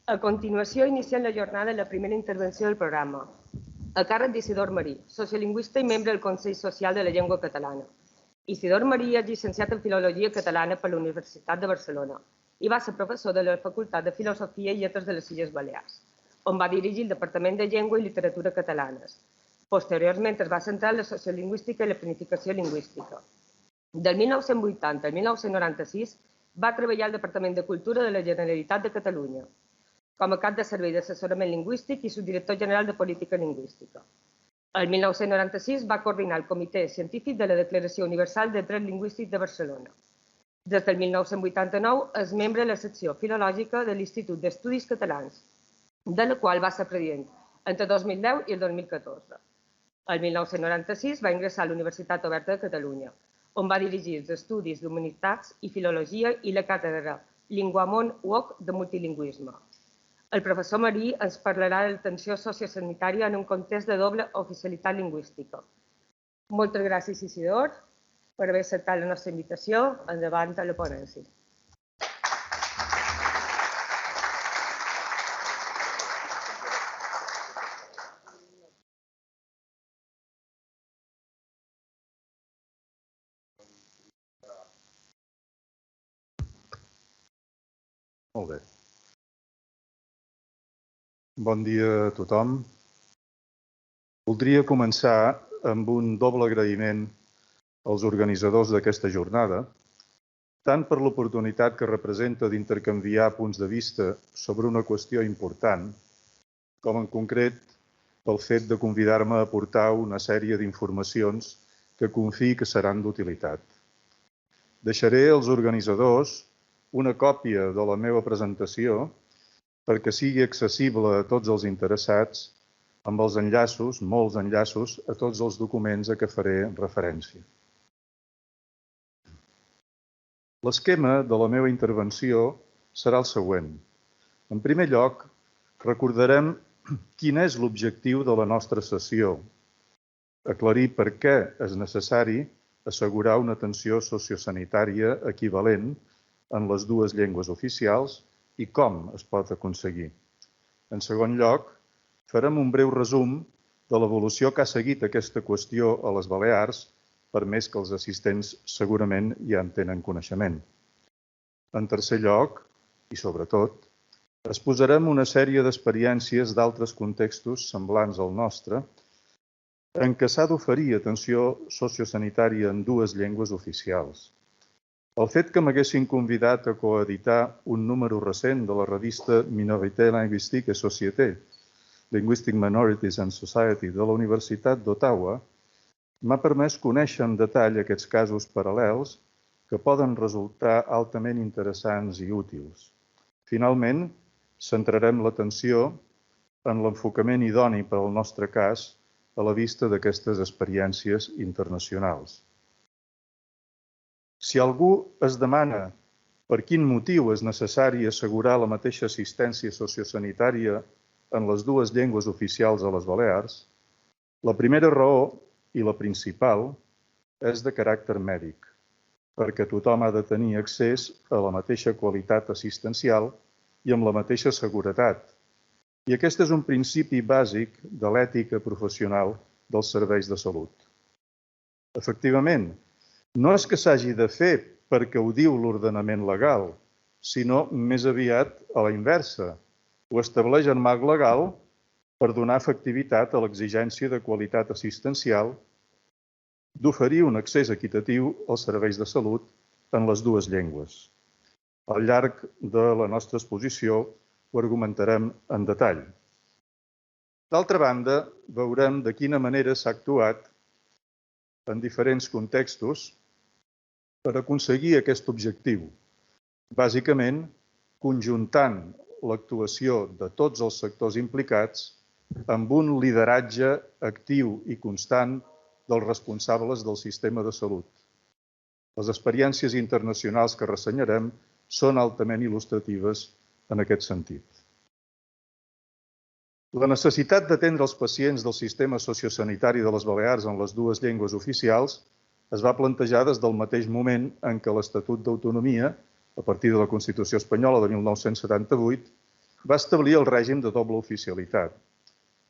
A continuació, iniciem la jornada la primera intervenció del programa, a càrrec d'Isidor Marí, sociolingüista i membre del Consell Social de la Llengua Catalana. Isidor Marí és llicenciat en Filologia Catalana per la Universitat de Barcelona i va ser professor de la Facultat de Filosofia i Lletres de les Illes Balears, on va dirigir el Departament de Llengua i Literatura Catalanes. Posteriorment es va centrar en la sociolingüística i la planificació lingüística. Del 1980 al 1996 va treballar al Departament de Cultura de la Generalitat de Catalunya, com a cap de servei d'assessorament lingüístic i subdirector general de política lingüística. El 1996 va coordinar el Comitè Científic de la Declaració Universal de Drets Lingüístics de Barcelona. Des del 1989 és membre de la secció filològica de l'Institut d'Estudis Catalans, de la qual va ser president entre 2010 i el 2014. El 1996 va ingressar a la Universitat Oberta de Catalunya, on va dirigir els estudis d'Humanitats i Filologia i la càtedra Linguamont UOC de Multilingüisme. El professor Marí ens parlarà de l'atenció sociosanitària en un context de doble oficialitat lingüística. Moltes gràcies, Isidor, per haver acceptat la nostra invitació. Endavant a la ponència. Molt bé. Bon dia a tothom. Voldria començar amb un doble agraïment als organitzadors d'aquesta jornada, tant per l'oportunitat que representa d'intercanviar punts de vista sobre una qüestió important, com en concret pel fet de convidar-me a aportar una sèrie d'informacions que confiï que seran d'utilitat. Deixaré als organitzadors una còpia de la meva presentació perquè sigui accessible a tots els interessats amb els enllaços, molts enllaços, a tots els documents a què faré referència. L'esquema de la meva intervenció serà el següent. En primer lloc, recordarem quin és l'objectiu de la nostra sessió, aclarir per què és necessari assegurar una atenció sociosanitària equivalent en les dues llengües oficials i com es pot aconseguir. En segon lloc, farem un breu resum de l'evolució que ha seguit aquesta qüestió a les Balears, per més que els assistents segurament ja en tenen coneixement. En tercer lloc, i sobretot, exposarem una sèrie d'experiències d'altres contextos semblants al nostre en què s'ha d'oferir atenció sociosanitària en dues llengües oficials. El fet que m'haguessin convidat a coeditar un número recent de la revista Minorité Linguistique et Société, Linguistic Minorities and Society de la Universitat d'Ottawa, m'ha permès conèixer en detall aquests casos paral·lels que poden resultar altament interessants i útils. Finalment, centrarem l'atenció en l'enfocament idoni per al nostre cas a la vista d'aquestes experiències internacionals. Si algú es demana per quin motiu és necessari assegurar la mateixa assistència sociosanitària en les dues llengües oficials a les Balears, la primera raó i la principal és de caràcter mèdic, perquè tothom ha de tenir accés a la mateixa qualitat assistencial i amb la mateixa seguretat. I aquest és un principi bàsic de l'ètica professional dels serveis de salut. Efectivament, no és que s'hagi de fer perquè ho diu l'ordenament legal, sinó més aviat a la inversa. Ho estableix en marc legal per donar efectivitat a l'exigència de qualitat assistencial d'oferir un accés equitatiu als serveis de salut en les dues llengües. Al llarg de la nostra exposició ho argumentarem en detall. D'altra banda, veurem de quina manera s'ha actuat en diferents contextos per aconseguir aquest objectiu, bàsicament conjuntant l'actuació de tots els sectors implicats amb un lideratge actiu i constant dels responsables del sistema de salut. Les experiències internacionals que ressenyarem són altament il·lustratives en aquest sentit. La necessitat d'atendre els pacients del sistema sociosanitari de les Balears en les dues llengües oficials es va plantejar des del mateix moment en què l'Estatut d'Autonomia, a partir de la Constitució espanyola de 1978, va establir el règim de doble oficialitat.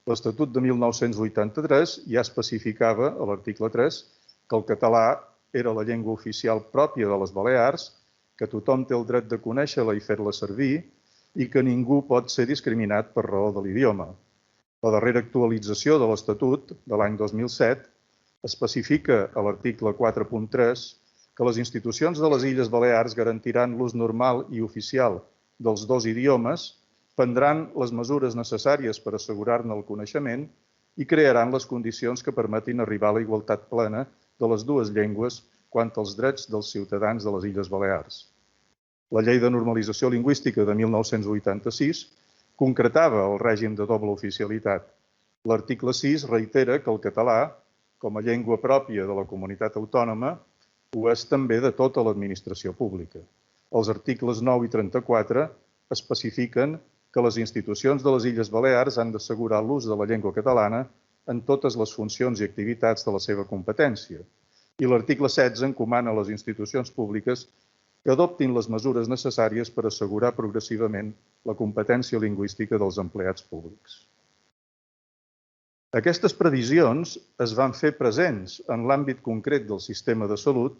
L'Estatut de 1983 ja especificava, a l'article 3, que el català era la llengua oficial pròpia de les Balears, que tothom té el dret de conèixer-la i fer-la servir i que ningú pot ser discriminat per raó de l'idioma. La darrera actualització de l'Estatut, de l'any 2007, especifica a l'article 4.3 que les institucions de les Illes Balears garantiran l'ús normal i oficial dels dos idiomes, prendran les mesures necessàries per assegurar-ne el coneixement i crearan les condicions que permetin arribar a la igualtat plena de les dues llengües quant als drets dels ciutadans de les Illes Balears. La Llei de Normalització Lingüística de 1986 concretava el règim de doble oficialitat. L'article 6 reitera que el català, com a llengua pròpia de la comunitat autònoma, ho és també de tota l'administració pública. Els articles 9 i 34 especifiquen que les institucions de les Illes Balears han d'assegurar l'ús de la llengua catalana en totes les funcions i activitats de la seva competència. I l'article 16 encomana a les institucions públiques que adoptin les mesures necessàries per assegurar progressivament la competència lingüística dels empleats públics. Aquestes previsions es van fer presents en l'àmbit concret del sistema de salut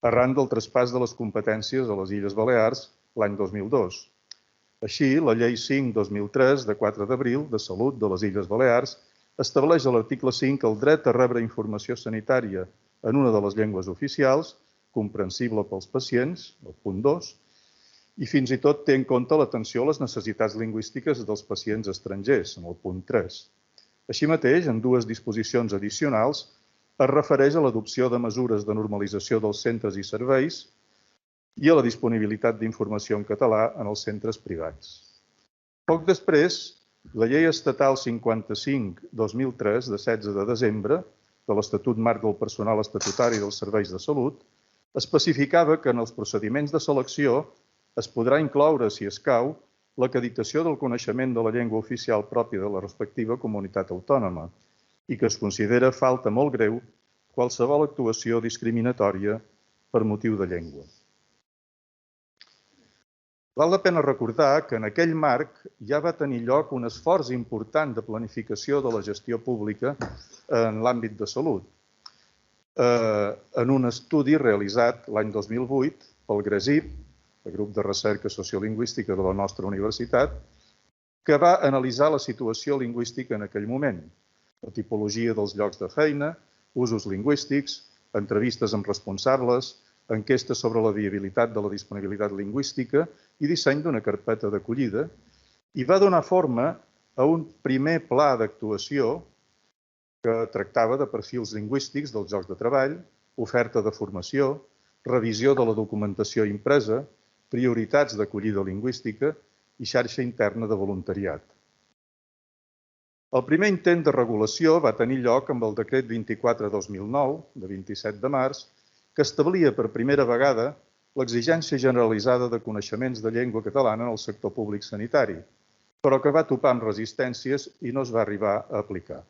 arran del traspàs de les competències a les Illes Balears l'any 2002. Així, la Llei 5/2003, de 4 d'abril, de Salut de les Illes Balears, estableix a l'article 5 el dret a rebre informació sanitària en una de les llengües oficials, comprensible pels pacients, el punt 2, i fins i tot té en compte l'atenció a les necessitats lingüístiques dels pacients estrangers, en el punt 3. Així mateix, en dues disposicions addicionals, es refereix a l'adopció de mesures de normalització dels centres i serveis i a la disponibilitat d'informació en català en els centres privats. Poc després, la Llei Estatal 55/2003, de 16 de desembre, de l'Estatut Marc del Personal Estatutari dels Serveis de Salut, especificava que en els procediments de selecció es podrà incloure, si escau, l'acreditació del coneixement de la llengua oficial pròpia de la respectiva comunitat autònoma i que es considera falta molt greu qualsevol actuació discriminatòria per motiu de llengua. Val la pena recordar que en aquell marc ja va tenir lloc un esforç important de planificació de la gestió pública en l'àmbit de salut. En un estudi realitzat l'any 2008 pel GRESIP, el Grup de Recerca Sociolingüística de la nostra universitat, que va analitzar la situació lingüística en aquell moment, la tipologia dels llocs de feina, usos lingüístics, entrevistes amb responsables, enquestes sobre la viabilitat de la disponibilitat lingüística i disseny d'una carpeta d'acollida, i va donar forma a un primer pla d'actuació que tractava de perfils lingüístics dels llocs de treball, oferta de formació, revisió de la documentació impresa, prioritats d'acollida lingüística i xarxa interna de voluntariat. El primer intent de regulació va tenir lloc amb el decret 24/2009, de 27 de març, que establia per primera vegada l'exigència generalitzada de coneixements de llengua catalana en el sector públic sanitari, però que va topar amb resistències i no es va arribar a aplicar.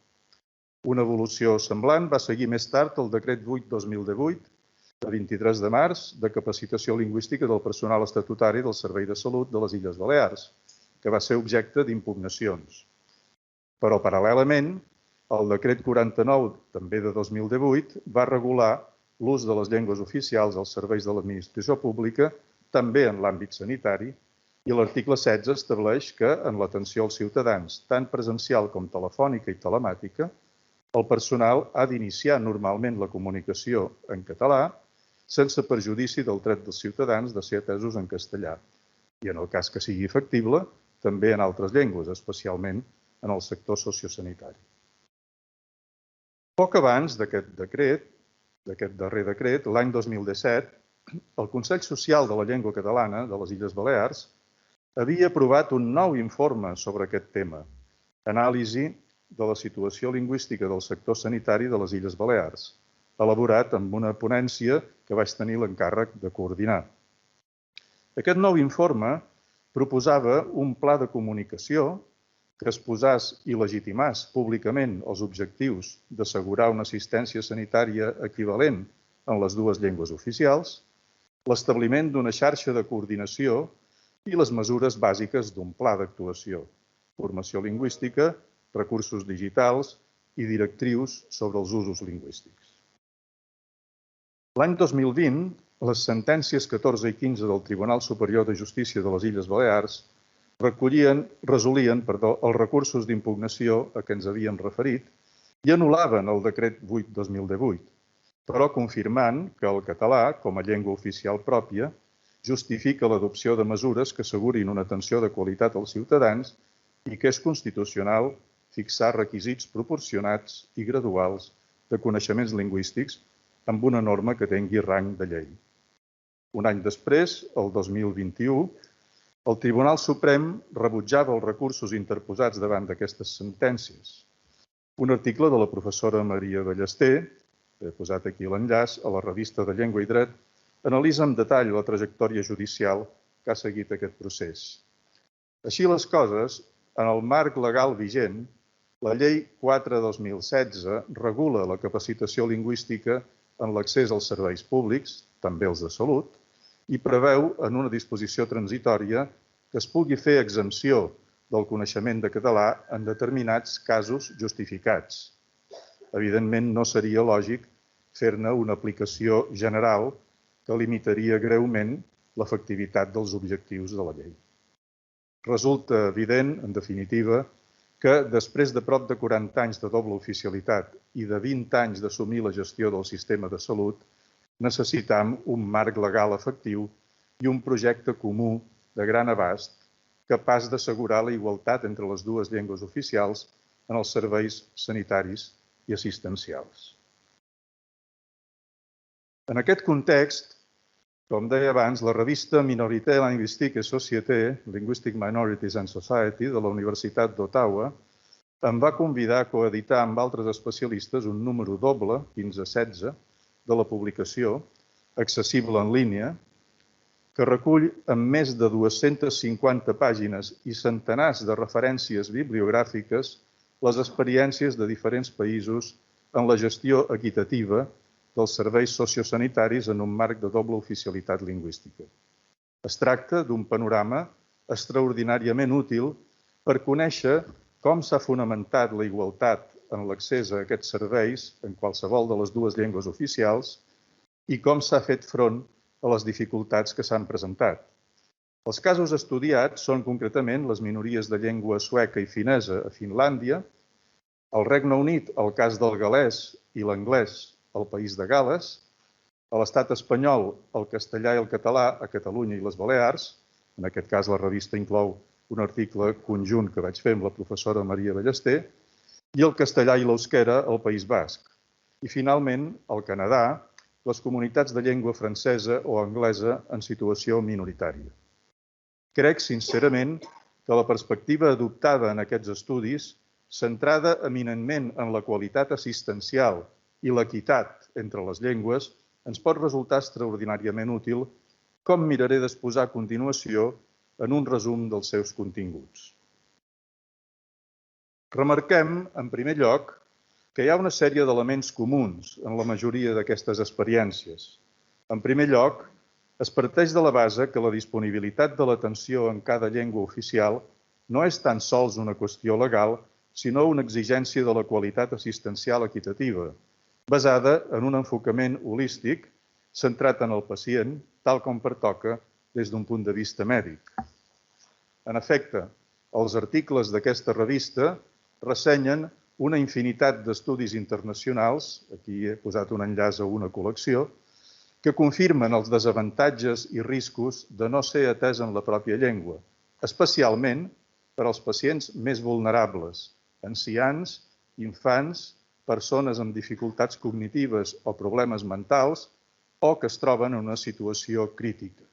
Una evolució semblant va seguir més tard el decret 8/2018, de 23 de març, de capacitació lingüística del personal estatutari del Servei de Salut de les Illes Balears, que va ser objecte d'impugnacions. Però, paral·lelament, el decret 49, també de 2018, va regular l'ús de les llengües oficials als serveis de l'administració pública, també en l'àmbit sanitari, i l'article 16 estableix que, en l'atenció als ciutadans, tant presencial com telefònica i telemàtica, el personal ha d'iniciar normalment la comunicació en català sense perjudici del dret dels ciutadans de ser atesos en castellà i, en el cas que sigui factible, també en altres llengües, especialment en el sector sociosanitari. Poc abans d'aquest darrer decret, l'any 2017, el Consell Social de la Llengua Catalana de les Illes Balears havia aprovat un nou informe sobre aquest tema, anàlisi de la situació lingüística del sector sanitari de les Illes Balears, elaborat amb una ponència que vaig tenir l'encàrrec de coordinar. Aquest nou informe proposava un pla de comunicació que exposàs i legitimàs públicament els objectius d'assegurar una assistència sanitària equivalent en les dues llengües oficials, l'establiment d'una xarxa de coordinació i les mesures bàsiques d'un pla d'actuació, formació lingüística, recursos digitals i directrius sobre els usos lingüístics. L'any 2020, les sentències 14 i 15 del Tribunal Superior de Justícia de les Illes Balears resolien els recursos d'impugnació a què ens havíem referit i anul·laven el decret 8/2018, però confirmant que el català, com a llengua oficial pròpia, justifica l'adopció de mesures que assegurin una atenció de qualitat als ciutadans i que és constitucional fixar requisits proporcionats i graduals de coneixements lingüístics amb una norma que tingui rang de llei. Un any després, el 2021, el Tribunal Suprem rebutjava els recursos interposats davant d'aquestes sentències. Un article de la professora Maria Ballester, he posat aquí l'enllaç, a la revista de Llengua i Dret, analitza amb detall la trajectòria judicial que ha seguit aquest procés. Així les coses, en el marc legal vigent, la Llei 4/2016 regula la capacitació lingüística en l'accés als serveis públics, també els de salut, i preveu en una disposició transitòria que es pugui fer exempció del coneixement de català en determinats casos justificats. Evidentment, no seria lògic fer-ne una aplicació general que limitaria greument l'efectivitat dels objectius de la llei. Resulta evident, en definitiva, que després de prop de 40 anys de doble oficialitat i de 20 anys d'assumir la gestió del sistema de salut, necessitam un marc legal efectiu i un projecte comú de gran abast capaç d'assegurar la igualtat entre les dues llengües oficials en els serveis sanitaris i assistencials. En aquest context, com deia abans, la revista Minorité linguistique et société, Linguistic Minorities and Society, de la Universitat d'Ottawa, em va convidar a coeditar amb altres especialistes un número doble, 15-16, de la publicació, accessible en línia, que recull amb més de 250 pàgines i centenars de referències bibliogràfiques les experiències de diferents països en la gestió equitativa dels serveis sociosanitaris en un marc de doble oficialitat lingüística. Es tracta d'un panorama extraordinàriament útil per conèixer com s'ha fonamentat la igualtat en l'accés a aquests serveis en qualsevol de les dues llengües oficials i com s'ha fet front a les dificultats que s'han presentat. Els casos estudiats són concretament les minories de llengua sueca i finesa a Finlàndia, al Regne Unit el cas del galès i l'anglès al País de Gal·les, a l'estat espanyol el castellà i el català a Catalunya i les Balears, en aquest cas la revista inclou un article conjunt que vaig fer amb la professora Maria Ballester, i el castellà i l'eusquera al País Basc. I finalment, al Canadà, les comunitats de llengua francesa o anglesa en situació minoritària. Crec, sincerament, que la perspectiva adoptada en aquests estudis, centrada eminentment en la qualitat assistencial i l'equitat entre les llengües, ens pot resultar extraordinàriament útil, com miraré d'exposar a continuació en un resum dels seus continguts. Remarquem, en primer lloc, que hi ha una sèrie d'elements comuns en la majoria d'aquestes experiències. En primer lloc, es parteix de la base que la disponibilitat de l'atenció en cada llengua oficial no és tan sols una qüestió legal, sinó una exigència de la qualitat assistencial equitativa, basada en un enfocament holístic centrat en el pacient, tal com pertoca des d'un punt de vista mèdic. En efecte, els articles d'aquesta revista ressenyen una infinitat d'estudis internacionals, aquí he posat un enllaç a una col·lecció, que confirmen els desavantatges i riscos de no ser atès en la pròpia llengua, especialment per als pacients més vulnerables, ancians, infants, persones amb dificultats cognitives o problemes mentals o que es troben en una situació crítica.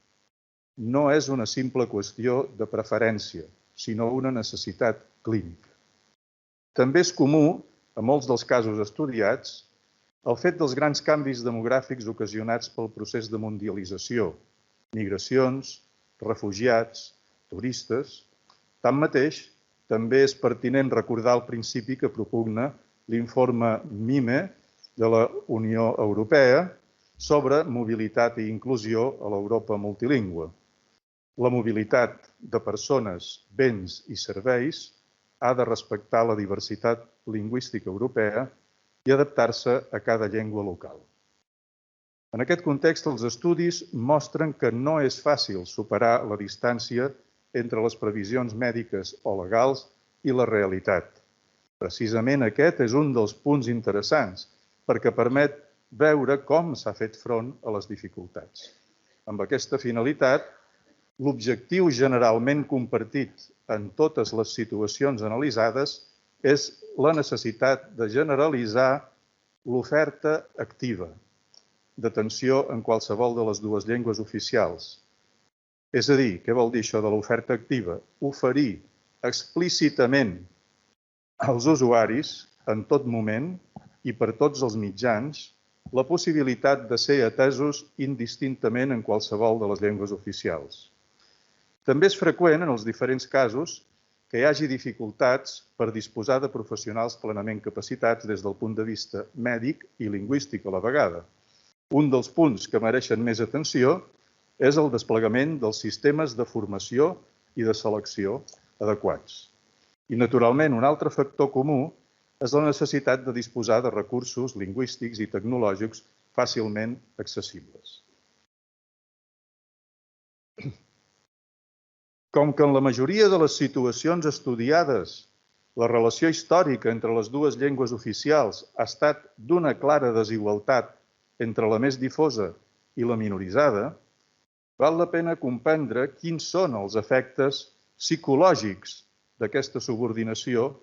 No és una simple qüestió de preferència, sinó una necessitat clínica. També és comú, a molts dels casos estudiats, el fet dels grans canvis demogràfics ocasionats pel procés de mundialització, migracions, refugiats, turistes. Tanmateix, també és pertinent recordar el principi que propugna l'informe MIME de la Unió Europea sobre mobilitat i inclusió a l'Europa multilingüe. La mobilitat de persones, béns i serveis ha de respectar la diversitat lingüística europea i adaptar-se a cada llengua local. En aquest context, els estudis mostren que no és fàcil superar la distància entre les previsions mèdiques o legals i la realitat. Precisament aquest és un dels punts interessants, perquè permet veure com s'ha fet front a les dificultats. Amb aquesta finalitat, l'objectiu generalment compartit en totes les situacions analitzades és la necessitat de generalitzar l'oferta activa d'atenció en qualsevol de les dues llengües oficials. És a dir, què vol dir això de l'oferta activa? Oferir explícitament als usuaris, en tot moment i per tots els mitjans, la possibilitat de ser atesos indistintament en qualsevol de les llengües oficials. També és freqüent, en els diferents casos, que hi hagi dificultats per disposar de professionals plenament capacitats des del punt de vista mèdic i lingüístic a la vegada. Un dels punts que mereixen més atenció és el desplegament dels sistemes de formació i de selecció adequats. I, naturalment, un altre factor comú és la necessitat de disposar de recursos lingüístics i tecnològics fàcilment accessibles. Com que en la majoria de les situacions estudiades la relació històrica entre les dues llengües oficials ha estat d'una clara desigualtat entre la més difosa i la minoritzada, val la pena comprendre quins són els efectes psicològics d'aquesta subordinació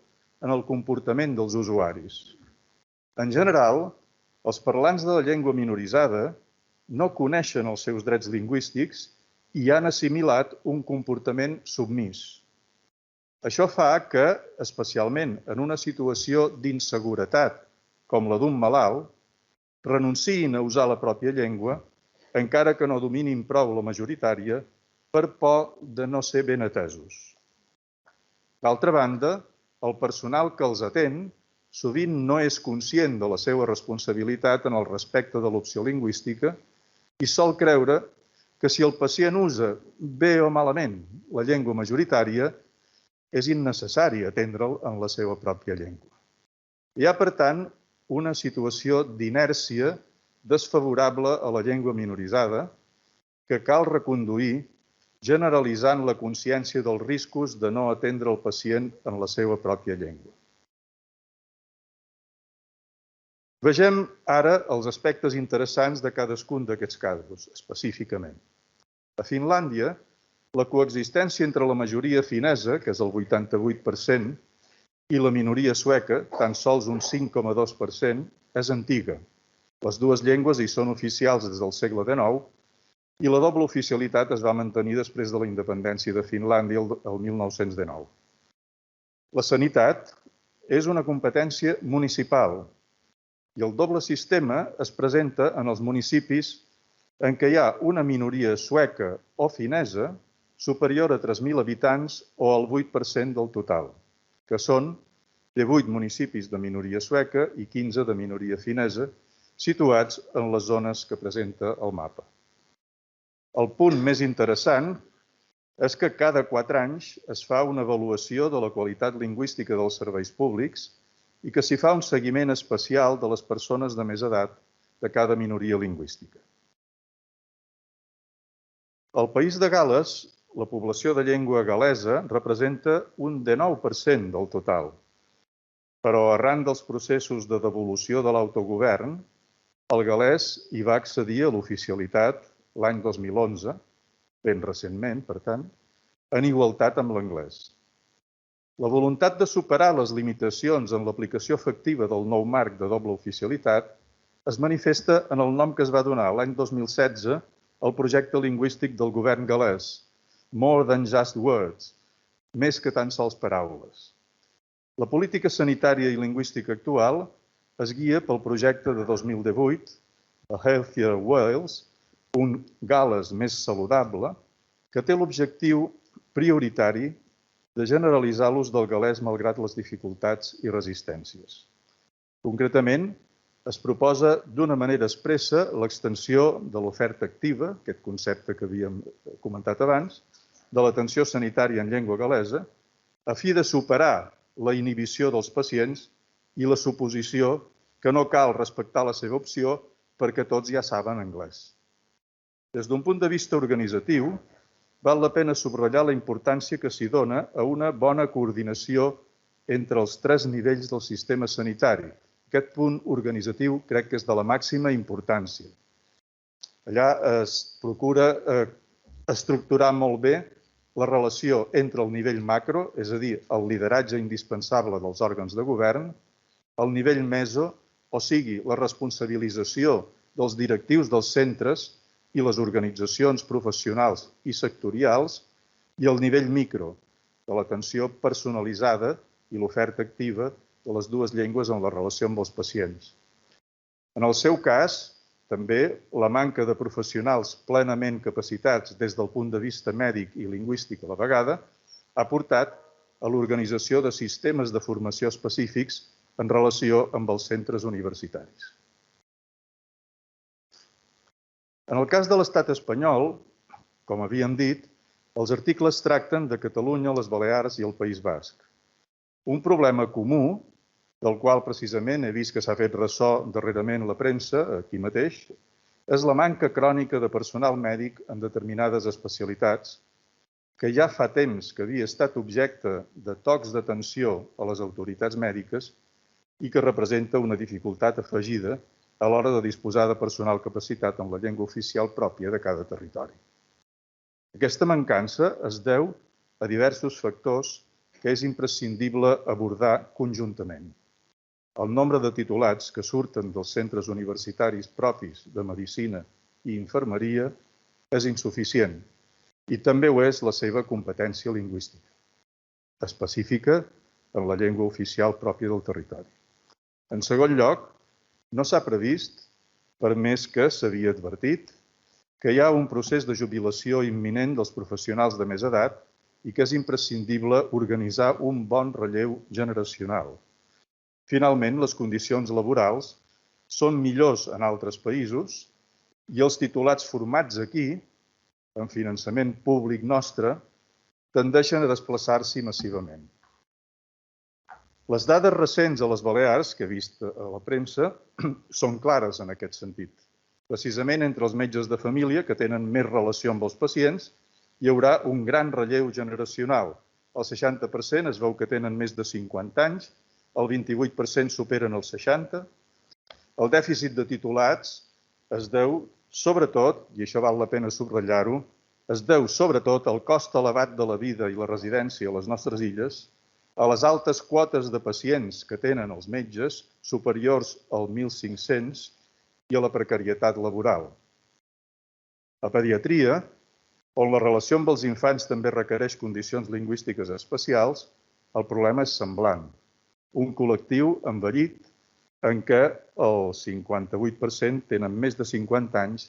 en el comportament dels usuaris. En general, els parlants de la llengua minoritzada no coneixen els seus drets lingüístics i han assimilat un comportament submís. Això fa que, especialment en una situació d'inseguretat com la d'un malalt, renunciïn a usar la pròpia llengua, encara que no dominin prou la majoritària, per por de no ser ben atesos. D'altra banda, el personal que els atén sovint no és conscient de la seva responsabilitat en el respecte de l'opció lingüística i sol creure que si el pacient usa bé o malament la llengua majoritària, és innecessari atendre'l en la seva pròpia llengua. Hi ha, per tant, una situació d'inèrcia desfavorable a la llengua minoritzada que cal reconduir generalitzant la consciència dels riscos de no atendre el pacient en la seva pròpia llengua. Vegem ara els aspectes interessants de cadascun d'aquests casos, específicament. A Finlàndia, la coexistència entre la majoria finesa, que és el 88%, i la minoria sueca, tan sols un 5,2%, és antiga. Les dues llengües hi són oficials des del segle XIX i la doble oficialitat es va mantenir després de la independència de Finlàndia el 1919. La sanitat és una competència municipal i el doble sistema es presenta en els municipis en què hi ha una minoria sueca o finesa superior a 3.000 habitants o el 8% del total, que són 18 municipis de minoria sueca i 15 de minoria finesa, situats en les zones que presenta el mapa. El punt més interessant és que cada 4 anys es fa una avaluació de la qualitat lingüística dels serveis públics i que s'hi fa un seguiment especial de les persones de més edat de cada minoria lingüística. Al País de Gal·les, la població de llengua gal·lesa representa un 19% del total, però arran dels processos de devolució de l'autogovern, el gal·lès hi va accedir a l'oficialitat l'any 2011, ben recentment, per tant, en igualtat amb l'anglès. La voluntat de superar les limitacions en l'aplicació efectiva del nou marc de doble oficialitat es manifesta en el nom que es va donar l'any 2016 al projecte lingüístic del govern gal·lès, More Than Just Words, més que tan sols paraules. La política sanitària i lingüística actual es guia pel projecte de 2018, A Healthier Wales, un Gal·les més saludable, que té l'objectiu prioritari de generalitzar l'ús del gal·lès malgrat les dificultats i resistències. Concretament, es proposa d'una manera expressa l'extensió de l'oferta activa, aquest concepte que havíem comentat abans, de l'atenció sanitària en llengua gal·lesa, a fi de superar la inhibició dels pacients i la suposició que no cal respectar la seva opció perquè tots ja saben anglès. Des d'un punt de vista organitzatiu, val la pena subratllar la importància que s'hi dona a una bona coordinació entre els 3 nivells del sistema sanitari. Aquest punt organitzatiu crec que és de la màxima importància. Allà es procura estructurar molt bé la relació entre el nivell macro, és a dir, el lideratge indispensable dels òrgans de govern, el nivell meso, o sigui, la responsabilització dels directius dels centres i les organitzacions professionals i sectorials, i el nivell micro, de l'atenció personalitzada i l'oferta activa de les dues llengües en la relació amb els pacients. En el seu cas, també la manca de professionals plenament capacitats des del punt de vista mèdic i lingüístic a la vegada ha portat a l'organització de sistemes de formació específics en relació amb els centres universitaris. En el cas de l'estat espanyol, com havíem dit, els articles tracten de Catalunya, les Balears i el País Basc. Un problema comú, del qual precisament he vist que s'ha fet ressò darrerament la premsa, aquí mateix, és la manca crònica de personal mèdic en determinades especialitats, que ja fa temps que havia estat objecte de tocs d'atenció a les autoritats mèdiques i que representa una dificultat afegida a l'hora de disposar de personal capacitat en la llengua oficial pròpia de cada territori. Aquesta mancança es deu a diversos factors que és imprescindible abordar conjuntament. El nombre de titulats que surten dels centres universitaris propis de medicina i infermeria és insuficient i també ho és la seva competència lingüística, específica en la llengua oficial pròpia del territori. En segon lloc, no s'ha previst, per més que s'havia advertit, que hi ha un procés de jubilació imminent dels professionals de més edat i que és imprescindible organitzar un bon relleu generacional. Finalment, les condicions laborals són millors en altres països i els titulats formats aquí, amb finançament públic nostre, tendeixen a desplaçar-s'hi massivament. Les dades recents a les Balears, que he vist a la premsa, són clares en aquest sentit. Precisament entre els metges de família, que tenen més relació amb els pacients, hi haurà un gran relleu generacional. El 60% es veu que tenen més de 50 anys, el 28% superen els 60. El dèficit de titulats es deu, sobretot, i això val la pena subratllar-ho, es deu sobretot al cost elevat de la vida i la residència a les nostres illes, a les altes quotes de pacients que tenen els metges, superiors al 1.500, i a la precarietat laboral. A pediatria, on la relació amb els infants també requereix condicions lingüístiques especials, el problema és semblant. Un col·lectiu envellit en què el 58% tenen més de 50 anys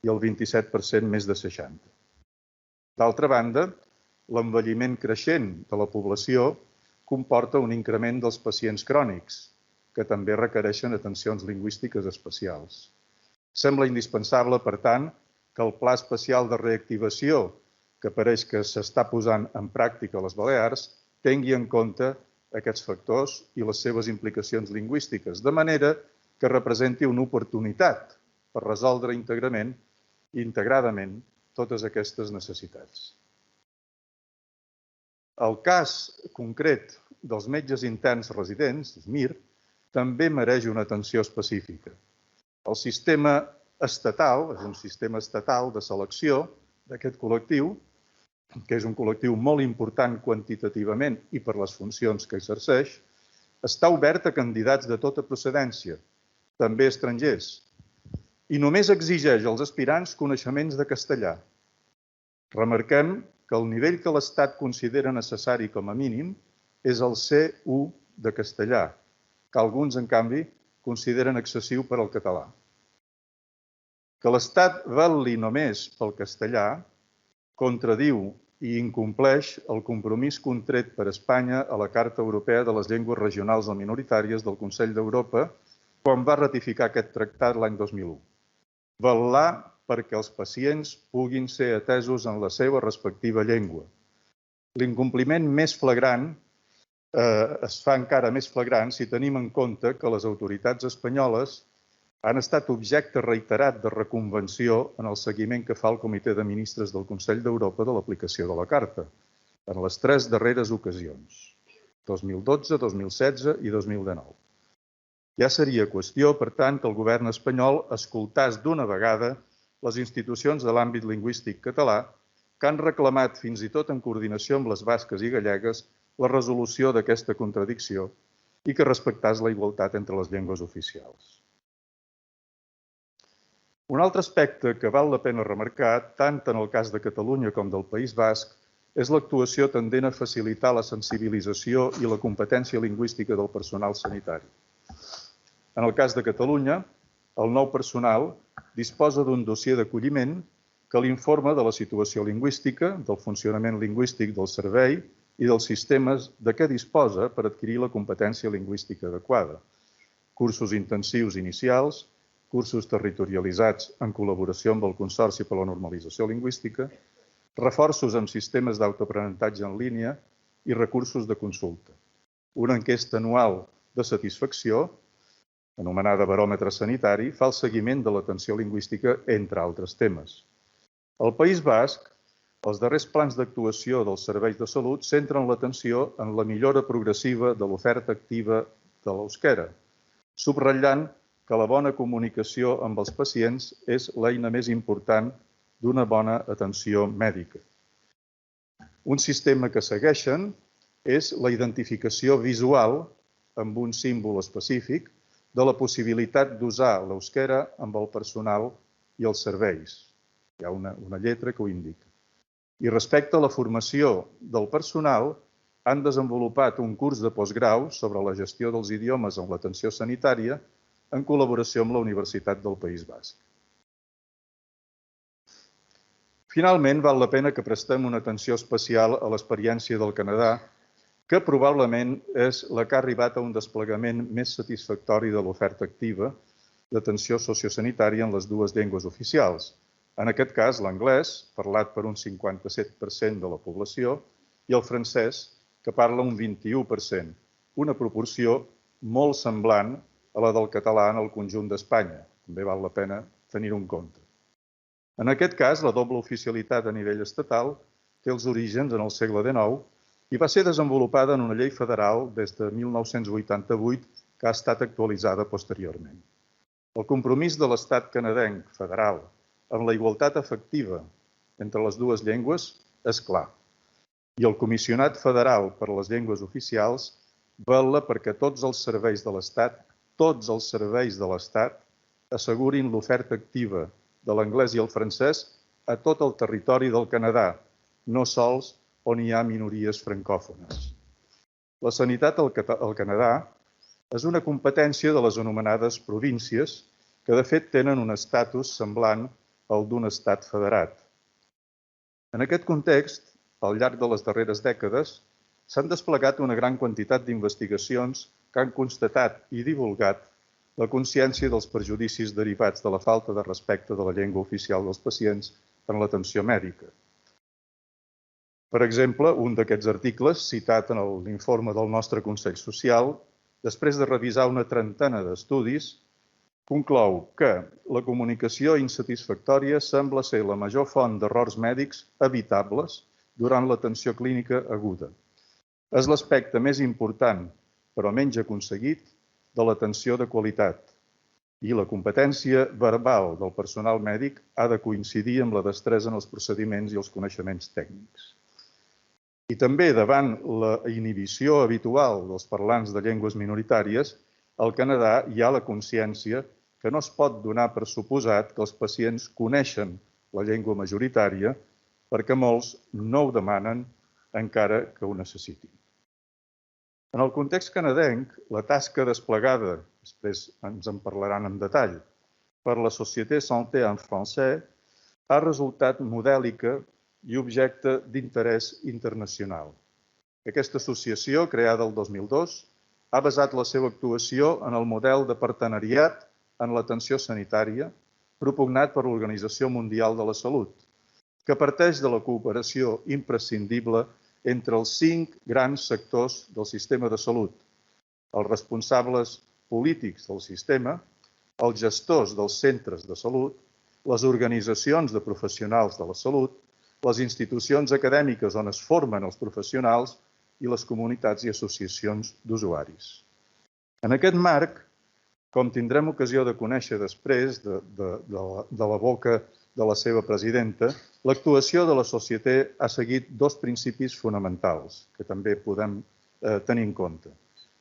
i el 27% més de 60. D'altra banda, l'envelliment creixent de la població comporta un increment dels pacients crònics, que també requereixen atencions lingüístiques especials. Sembla indispensable, per tant, que el Pla Especial de Reactivació, que pareix que s'està posant en pràctica a les Balears, tingui en compte aquests factors i les seves implicacions lingüístiques, de manera que representi una oportunitat per resoldre integradament totes aquestes necessitats. El cas concret dels metges interns residents, els MIR, també mereix una atenció específica. El sistema estatal, és un sistema estatal de selecció d'aquest col·lectiu, que és un col·lectiu molt important quantitativament i per les funcions que exerceix, està obert a candidats de tota procedència, també estrangers, i només exigeix als aspirants coneixements de castellà. Remarquem que el nivell que l'Estat considera necessari com a mínim és el C1 de castellà, que alguns, en canvi, consideren excessiu per al català. Que l'Estat vetlli només pel castellà contradiu i incompleix el compromís contret per Espanya a la Carta Europea de les Llengües Regionals o Minoritàries del Consell d'Europa quan va ratificar aquest tractat l'any 2001. Vetllar perquè els pacients puguin ser atesos en la seva respectiva llengua. L'incompliment més flagrant es fa encara més flagrant si tenim en compte que les autoritats espanyoles han estat objecte reiterat de reconvenció en el seguiment que fa el Comitè de Ministres del Consell d'Europa de l'aplicació de la Carta, en les 3 darreres ocasions, 2012, 2016 i 2019. Ja seria qüestió, per tant, que el govern espanyol escoltàs d'una vegada les institucions de l'àmbit lingüístic català que han reclamat, fins i tot en coordinació amb les basques i gallegues, la resolució d'aquesta contradicció i que respectàs la igualtat entre les llengües oficials. Un altre aspecte que val la pena remarcar, tant en el cas de Catalunya com del País Basc, és l'actuació tendent a facilitar la sensibilització i la competència lingüística del personal sanitari. En el cas de Catalunya, el nou personal disposa d'un dossier d'acolliment que l'informa de la situació lingüística, del funcionament lingüístic del servei i dels sistemes de què disposa per adquirir la competència lingüística adequada. Cursos intensius inicials, cursos territorialitzats en col·laboració amb el Consorci per a la Normalització Lingüística, reforços amb sistemes d'autoaprenentatge en línia i recursos de consulta. Una enquesta anual de satisfacció, anomenada baròmetre sanitari, fa el seguiment de l'atenció lingüística, entre altres temes. Al País Basc, els darrers plans d'actuació dels serveis de salut centren l'atenció en la millora progressiva de l'oferta activa de l'eusquera, subratllant que la bona comunicació amb els pacients és l'eina més important d'una bona atenció mèdica. Un sistema que segueixen és la identificació visual amb un símbol específic de la possibilitat d'usar l'eusquera amb el personal i els serveis. Hi ha una lletra que ho indica. I respecte a la formació del personal, han desenvolupat un curs de postgrau sobre la gestió dels idiomes en l'atenció sanitària en col·laboració amb la Universitat del País Basc. Finalment, val la pena que prestem una atenció especial a l'experiència del Canadà, que probablement és la que ha arribat a un desplegament més satisfactori de l'oferta activa d'atenció sociosanitària en les 2 llengües oficials. En aquest cas, l'anglès, parlat per un 57% de la població, i el francès, que parla un 21%, una proporció molt semblant a la del català en el conjunt d'Espanya. També val la pena tenir-ho en compte. En aquest cas, la doble oficialitat a nivell estatal té els orígens en el segle XIX i va ser desenvolupada en una llei federal des de 1988 que ha estat actualitzada posteriorment. El compromís de l'Estat canadenc federal amb la igualtat efectiva entre les 2 llengües és clar. I el Comissionat Federal per a les Llengües Oficials vetlla perquè tots els serveis de l'Estat, assegurin l'oferta activa de l'anglès i el francès a tot el territori del Canadà, no sols on hi ha minories francòfones. La sanitat al Canadà és una competència de les anomenades províncies que, de fet, tenen un estatus semblant al d'un estat federat. En aquest context, al llarg de les darreres dècades, s'han desplegat una gran quantitat d'investigacions que han constatat i divulgat la consciència dels perjudicis derivats de la falta de respecte de la llengua oficial dels pacients en l'atenció mèdica. Per exemple, un d'aquests articles, citat en l'informe del nostre Consell Social, després de revisar una trentena d'estudis, conclou que la comunicació insatisfactòria sembla ser la major font d'errors mèdics evitables durant l'atenció clínica aguda. És l'aspecte més important, però menys aconseguit, de l'atenció de qualitat. I la competència verbal del personal mèdic ha de coincidir amb la destresa en els procediments i els coneixements tècnics. I també davant la inhibició habitual dels parlants de llengües minoritàries, al Canadà hi ha la consciència que no es pot donar per suposat que els pacients coneixen la llengua majoritària perquè molts no ho demanen encara que ho necessitin. En el context canadenc, la tasca desplegada, després ens en parlaran en detall, per la Société Santé en Français ha resultat modèlica i objecte d'interès internacional. Aquesta associació, creada el 2002, ha basat la seva actuació en el model de partenariat en l'atenció sanitària, propugnat per l'Organització Mundial de la Salut, que parteix de la cooperació imprescindible entre els 5 grans sectors del sistema de salut: els responsables polítics del sistema, els gestors dels centres de salut, les organitzacions de professionals de la salut, les institucions acadèmiques on es formen els professionals i les comunitats i associacions d'usuaris. En aquest marc, com tindrem ocasió de conèixer després de la boca de la seva presidenta, l'actuació de la Societé ha seguit 2 principis fonamentals que també podem tenir en compte: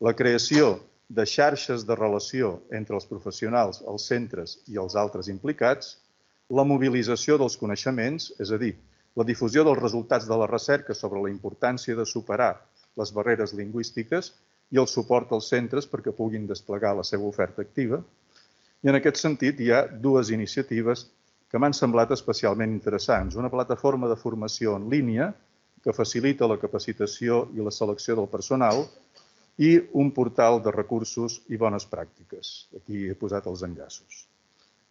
la creació de xarxes de relació entre els professionals, els centres i els altres implicats, la mobilització dels coneixements, és a dir, la difusió dels resultats de la recerca sobre la importància de superar les barreres lingüístiques i el suport als centres perquè puguin desplegar la seva oferta activa. I en aquest sentit hi ha 2 iniciatives que m'han semblat especialment interessants. Una plataforma de formació en línia que facilita la capacitació i la selecció del personal i un portal de recursos i bones pràctiques. Aquí he posat els enllaços.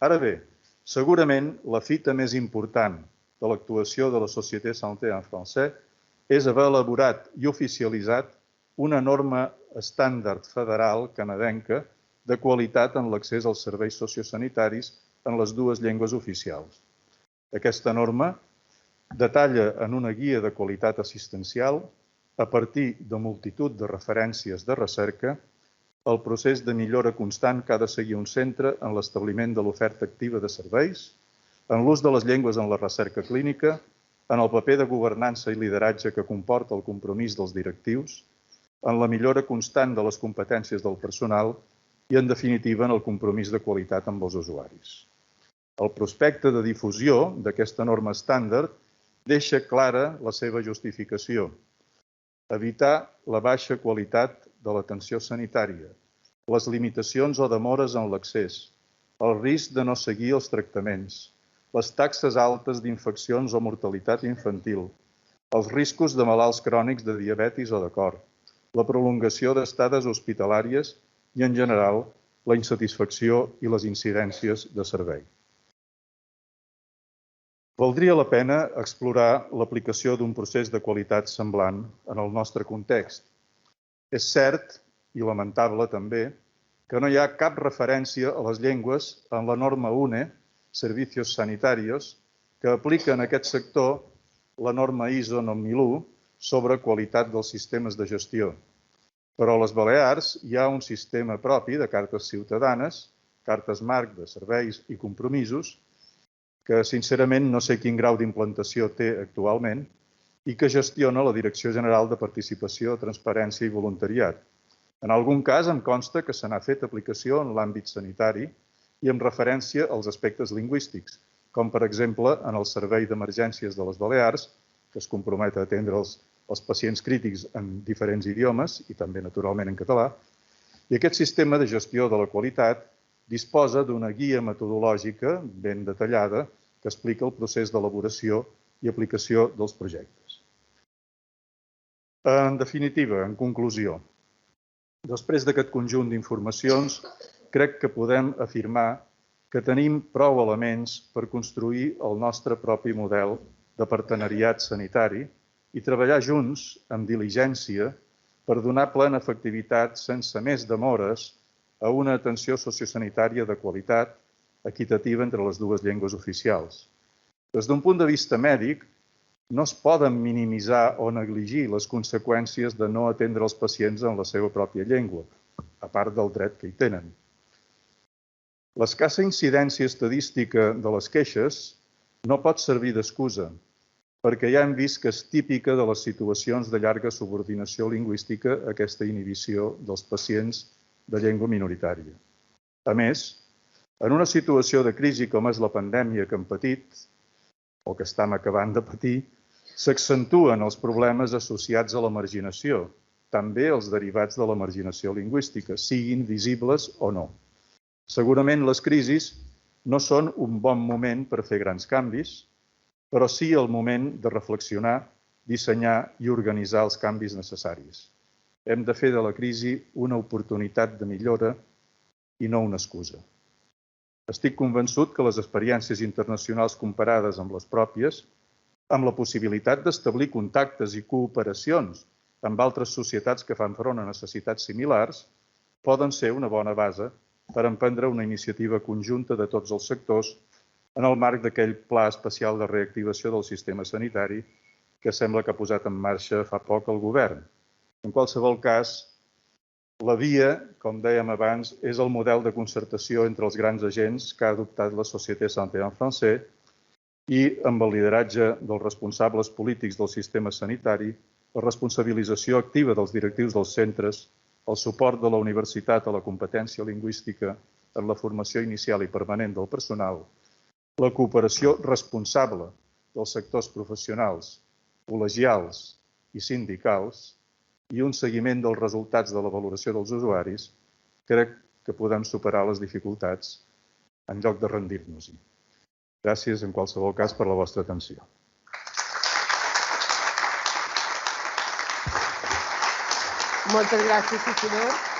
Ara bé, segurament la fita més important de l'actuació de la Société Santé en Français és haver elaborat i oficialitzat una norma estàndard federal canadenca de qualitat en l'accés als serveis sociosanitaris en les 2 llengües oficials. Aquesta norma detalla en una guia de qualitat assistencial, a partir de multitud de referències de recerca, el procés de millora constant que ha de seguir un centre en l'establiment de l'oferta activa de serveis, en l'ús de les llengües en la recerca clínica, en el paper de governança i lideratge que comporta el compromís dels directius, en la millora constant de les competències del personal i, en definitiva, en el compromís de qualitat amb els usuaris. El prospecte de difusió d'aquesta norma estàndard deixa clara la seva justificació: evitar la baixa qualitat de l'atenció sanitària, les limitacions o demores en l'accés, el risc de no seguir els tractaments, les taxes altes d'infeccions o mortalitat infantil, els riscos de malalts crònics de diabetis o de cor, la prolongació d'estades hospitalàries i, en general, la insatisfacció i les incidències de servei. Valdria la pena explorar l'aplicació d'un procés de qualitat semblant en el nostre context. És cert, i lamentable també, que no hi ha cap referència a les llengües en la norma UNE, Servicios Sanitarios, que aplica en aquest sector la norma ISO 9001 sobre qualitat dels sistemes de gestió. Però a les Balears hi ha un sistema propi de cartes ciutadanes, cartes marc de serveis i compromisos, que sincerament no sé quin grau d'implantació té actualment i que gestiona la Direcció General de Participació, Transparència i Voluntariat. En algun cas em consta que se n'ha fet aplicació en l'àmbit sanitari i amb referència als aspectes lingüístics, com per exemple en el Servei d'Emergències de les Balears, que es compromet a atendre els pacients crítics en diferents idiomes i també naturalment en català, i aquest sistema de gestió de la qualitat disposa d'una guia metodològica ben detallada que explica el procés d'elaboració i aplicació dels projectes. En definitiva, en conclusió, després d'aquest conjunt d'informacions, crec que podem afirmar que tenim prou elements per construir el nostre propi model de partenariat sanitari i treballar junts, amb diligència, per donar plena efectivitat, sense més demores, a una atenció sociosanitària de qualitat equitativa entre les 2 llengües oficials. Des d'un punt de vista mèdic, no es poden minimitzar o negligir les conseqüències de no atendre els pacients en la seva pròpia llengua, a part del dret que hi tenen. L'escassa incidència estadística de les queixes no pot servir d'excusa, perquè ja hem vist que és típica de les situacions de llarga subordinació lingüística aquesta inhibició dels pacients de llengua minoritària. A més, en una situació de crisi com és la pandèmia que hem patit, o que estem acabant de patir, s'accentuen els problemes associats a la marginació, també els derivats de la marginació lingüística, siguin visibles o no. Segurament les crisis no són un bon moment per fer grans canvis, però sí el moment de reflexionar, dissenyar i organitzar els canvis necessaris. Hem de fer de la crisi una oportunitat de millora i no una excusa. Estic convençut que les experiències internacionals comparades amb les pròpies, amb la possibilitat d'establir contactes i cooperacions amb altres societats que fan front a necessitats similars, poden ser una bona base per emprendre una iniciativa conjunta de tots els sectors en el marc d'aquell Pla Especial de Reactivació del Sistema Sanitari que sembla que ha posat en marxa fa poc el govern. En qualsevol cas, la via, com dèiem abans, és el model de concertació entre els grans agents que ha adoptat la Société Santé en Français i, amb el lideratge dels responsables polítics del sistema sanitari, la responsabilització activa dels directius dels centres, el suport de la universitat a la competència lingüística en la formació inicial i permanent del personal, la cooperació responsable dels sectors professionals, col·legials i sindicals i un seguiment dels resultats de la valoració dels usuaris, crec que podem superar les dificultats en lloc de rendir-nos-hi. Gràcies, en qualsevol cas, per la vostra atenció. Moltes gràcies, Isidor.